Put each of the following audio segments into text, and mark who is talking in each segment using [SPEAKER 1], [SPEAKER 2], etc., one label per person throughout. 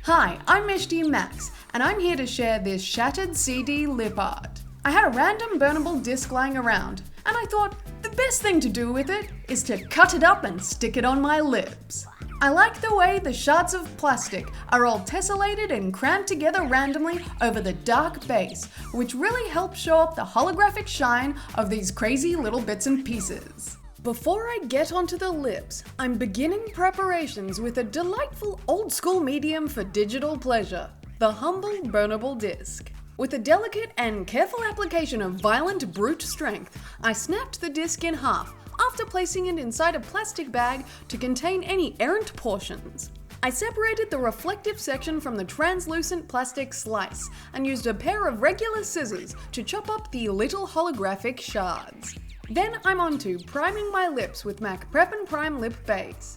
[SPEAKER 1] Hi, I'm Michty Maxx, and I'm here to share this shattered CD lip art. I had a random burnable disc lying around, and I thought the best thing to do with it is to cut it up and stick it on my lips. I like the way the shards of plastic are all tessellated and crammed together randomly over the dark base, which really helps show off the holographic shine of these crazy little bits and pieces. Before I get onto the lips, I'm beginning preparations with a delightful old-school medium for digital pleasure, the humble burnable disc. With a delicate and careful application of violent brute strength, I snapped the disc in half after placing it inside a plastic bag to contain any errant portions. I separated the reflective section from the translucent plastic slice and used a pair of regular scissors to chop up the little holographic shards. Then I'm on to priming my lips with MAC Prep and Prime Lip Base.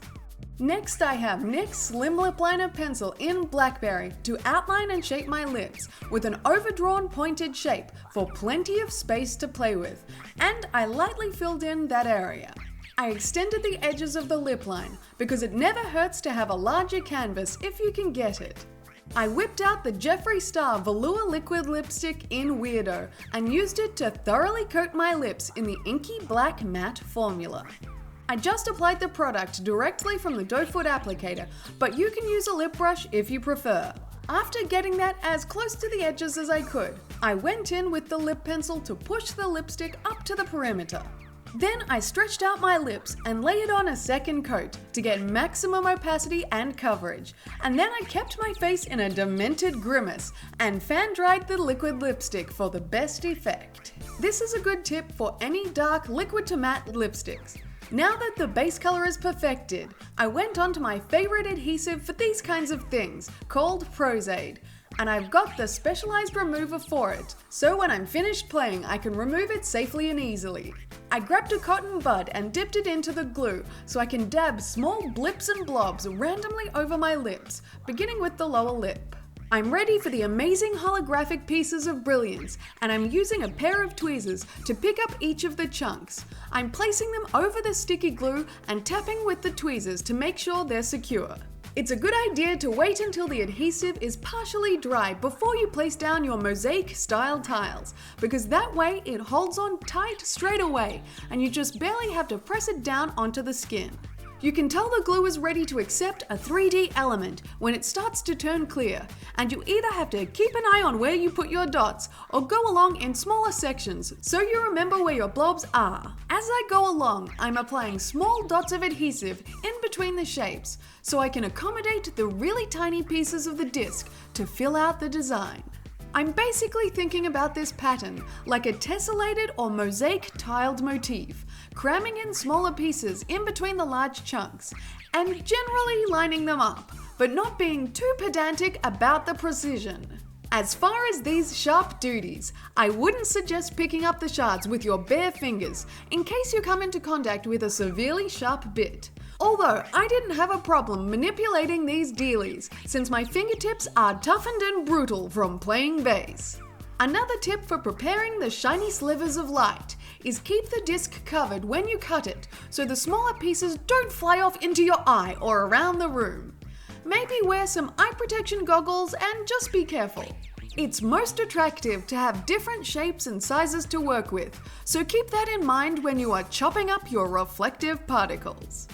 [SPEAKER 1] Next I have NYX Slim Lip Liner Pencil in Blackberry to outline and shape my lips with an overdrawn pointed shape for plenty of space to play with, and I lightly filled in that area. I extended the edges of the lip line because it never hurts to have a larger canvas if you can get it. I whipped out the Jeffree Star Velour Liquid Lipstick in Weirdo and used it to thoroughly coat my lips in the inky black matte formula. I just applied the product directly from the doe foot applicator, but you can use a lip brush if you prefer. After getting that as close to the edges as I could, I went in with the lip pencil to push the lipstick up to the perimeter. Then I stretched out my lips and layered on a second coat to get maximum opacity and coverage, and then I kept my face in a demented grimace and fan-dried the liquid lipstick for the best effect. This is a good tip for any dark liquid to matte lipsticks. Now that the base color is perfected, I went on to my favorite adhesive for these kinds of things, called Prozaid, and I've got the specialized remover for it, so when I'm finished playing I can remove it safely and easily. I grabbed a cotton bud and dipped it into the glue so I can dab small blips and blobs randomly over my lips, beginning with the lower lip. I'm ready for the amazing holographic pieces of brilliance, and I'm using a pair of tweezers to pick up each of the chunks. I'm placing them over the sticky glue and tapping with the tweezers to make sure they're secure. It's a good idea to wait until the adhesive is partially dry before you place down your mosaic style tiles, because that way it holds on tight straight away and you just barely have to press it down onto the skin. You can tell the glue is ready to accept a 3D element when it starts to turn clear, and you either have to keep an eye on where you put your dots or go along in smaller sections so you remember where your blobs are. As I go along, I'm applying small dots of adhesive in between the shapes so I can accommodate the really tiny pieces of the disc to fill out the design. I'm basically thinking about this pattern like a tessellated or mosaic tiled motif, cramming in smaller pieces in between the large chunks, and generally lining them up, but not being too pedantic about the precision. As far as these sharp duties, I wouldn't suggest picking up the shards with your bare fingers in case you come into contact with a severely sharp bit. Although I didn't have a problem manipulating these dealies since my fingertips are toughened and brutal from playing bass. Another tip for preparing the shiny slivers of light is keep the disc covered when you cut it so the smaller pieces don't fly off into your eye or around the room. Maybe wear some eye protection goggles and just be careful. It's most attractive to have different shapes and sizes to work with, so keep that in mind when you are chopping up your reflective particles.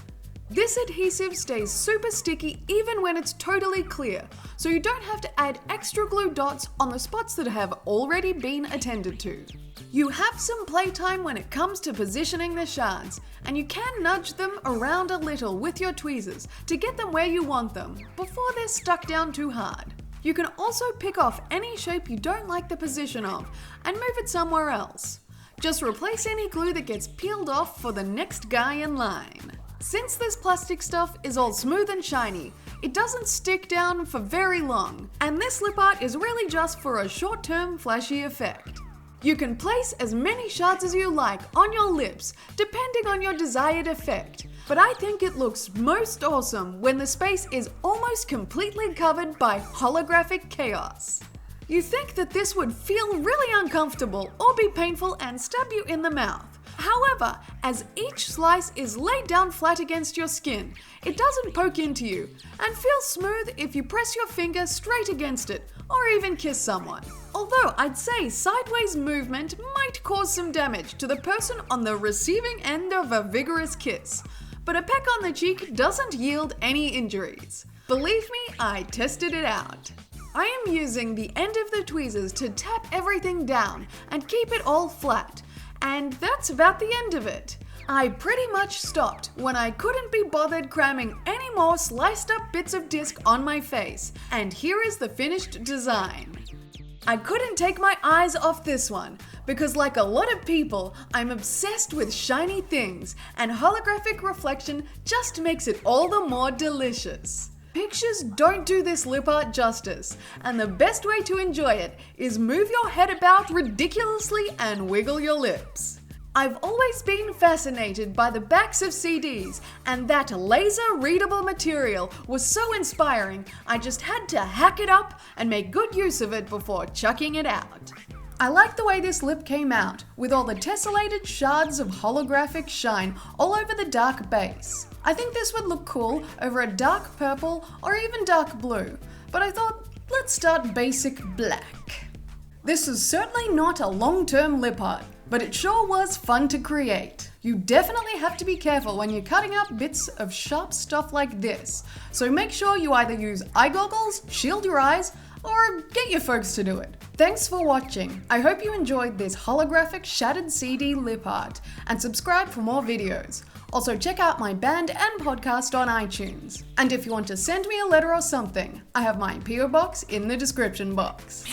[SPEAKER 1] This adhesive stays super sticky even when it's totally clear, so you don't have to add extra glue dots on the spots that have already been attended to. You have some playtime when it comes to positioning the shards, and you can nudge them around a little with your tweezers to get them where you want them before they're stuck down too hard. You can also pick off any shape you don't like the position of and move it somewhere else. Just replace any glue that gets peeled off for the next guy in line. Since this plastic stuff is all smooth and shiny, it doesn't stick down for very long, and this lip art is really just for a short-term flashy effect. You can place as many shards as you like on your lips, depending on your desired effect, but I think it looks most awesome when the space is almost completely covered by holographic chaos. You think that this would feel really uncomfortable or be painful and stab you in the mouth, However, as each slice is laid down flat against your skin, it doesn't poke into you and feels smooth if you press your finger straight against it or even kiss someone. Although I'd say sideways movement might cause some damage to the person on the receiving end of a vigorous kiss, but a peck on the cheek doesn't yield any injuries. Believe me, I tested it out. I am using the end of the tweezers to tap everything down and keep it all flat, and that's about the end of it. I pretty much stopped when I couldn't be bothered cramming any more sliced up bits of disc on my face, and here is the finished design. I couldn't take my eyes off this one, because like a lot of people, I'm obsessed with shiny things, and holographic reflection just makes it all the more delicious. Pictures don't do this lip art justice, and the best way to enjoy it is move your head about ridiculously and wiggle your lips. I've always been fascinated by the backs of CDs, and that laser-readable material was so inspiring, I just had to hack it up and make good use of it before chucking it out. I like the way this lip came out, with all the tessellated shards of holographic shine all over the dark base. I think this would look cool over a dark purple or even dark blue, but I thought, let's start basic black. This is certainly not a long-term lip art, but it sure was fun to create. You definitely have to be careful when you're cutting up bits of sharp stuff like this, so make sure you either use eye goggles, shield your eyes, or get your folks to do it. Thanks for watching. I hope you enjoyed this holographic shattered CD lip art, and subscribe for more videos. Also check out my band and podcast on iTunes. And if you want to send me a letter or something, I have my PO box in the description box.